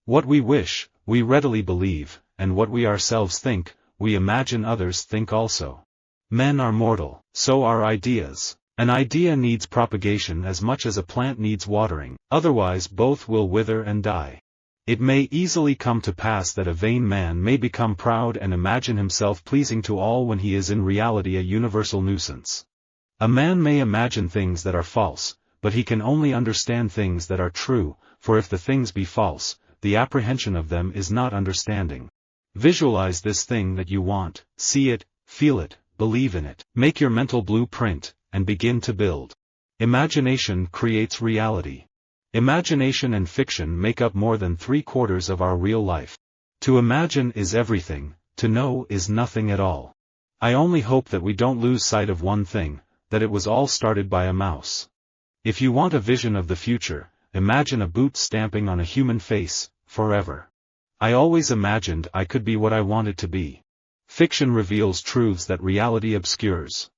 What we wish, we readily believe, and what we ourselves think, we imagine others think also. Men are mortal, so are ideas. An idea needs propagation as much as a plant needs watering, otherwise both will wither and die. It may easily come to pass that a vain man may become proud and imagine himself pleasing to all when he is in reality a universal nuisance. A man may imagine things that are false, but he can only understand things that are true, for if the things be false, the apprehension of them is not understanding. Visualize this thing that you want, see it, feel it, believe in it, make your mental blueprint, and begin to build. Imagination creates reality. Imagination and fiction make up more than 3/4 of our real life. To imagine is everything, to know is nothing at all. I only hope that we don't lose sight of one thing, that it was all started by a mouse. If you want a vision of the future, imagine a boot stamping on a human face, forever. I always imagined I could be what I wanted to be. Fiction reveals truths that reality obscures.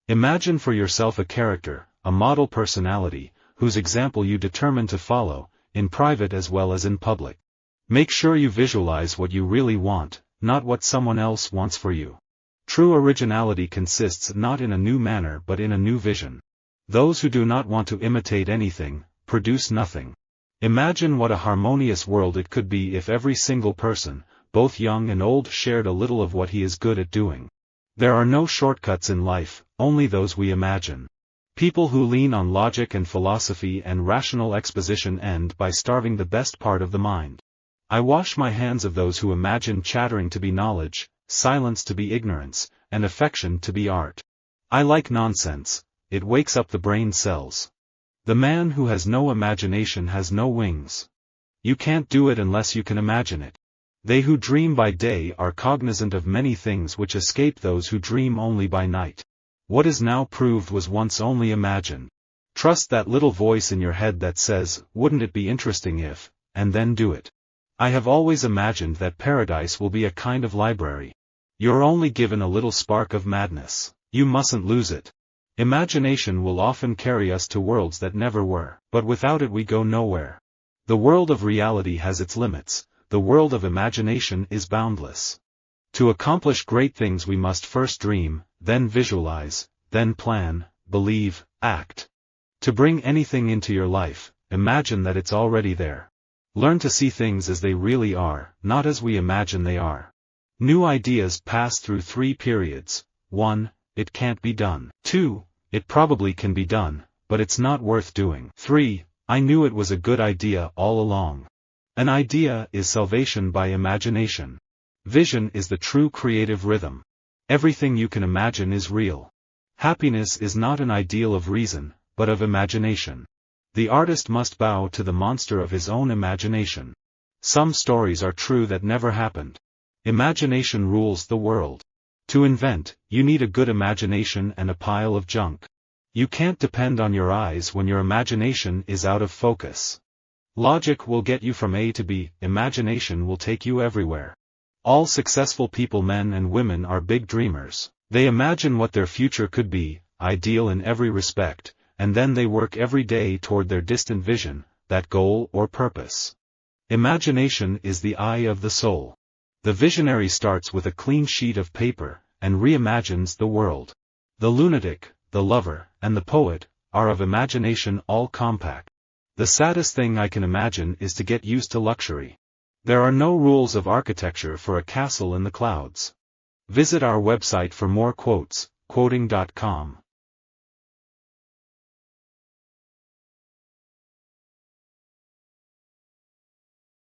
Imagine for yourself a character, a model personality, whose example you determine to follow, in private as well as in public. Make sure you visualize what you really want, not what someone else wants for you. True originality consists not in a new manner but in a new vision. Those who do not want to imitate anything, produce nothing. Imagine what a harmonious world it could be if every single person, both young and old, shared a little of what he is good at doing. There are no shortcuts in life, only those we imagine. People who lean on logic and philosophy and rational exposition end by starving the best part of the mind. I wash my hands of those who imagine chattering to be knowledge, silence to be ignorance, and affection to be art. I like nonsense, it wakes up the brain cells. The man who has no imagination has no wings. You can't do it unless you can imagine it. They who dream by day are cognizant of many things which escape those who dream only by night. What is now proved was once only imagined. Trust that little voice in your head that says, "Wouldn't it be interesting if," and then do it. I have always imagined that paradise will be a kind of library. You're only given a little spark of madness. You mustn't lose it. Imagination will often carry us to worlds that never were, but without it we go nowhere. The world of reality has its limits, the world of imagination is boundless. To accomplish great things we must first dream, then visualize, then plan, believe, act. To bring anything into your life, imagine that it's already there. Learn to see things as they really are, not as we imagine they are. New ideas pass through 3 periods. 1. It can't be done. 2. It probably can be done, but it's not worth doing. 3. I knew it was a good idea all along. An idea is salvation by imagination. Vision is the true creative rhythm. Everything you can imagine is real. Happiness is not an ideal of reason, but of imagination. The artist must bow to the monster of his own imagination. Some stories are true that never happened. Imagination rules the world. To invent, you need a good imagination and a pile of junk. You can't depend on your eyes when your imagination is out of focus. Logic will get you from A to B, imagination will take you everywhere. All successful people, men and women, are big dreamers. They imagine what their future could be, ideal in every respect, and then they work every day toward their distant vision, that goal or purpose. Imagination is the eye of the soul. The visionary starts with a clean sheet of paper, and reimagines the world. The lunatic, the lover, and the poet, are of imagination all compact. The saddest thing I can imagine is to get used to luxury. There are no rules of architecture for a castle in the clouds. Visit our website for more quotes, quoting.com.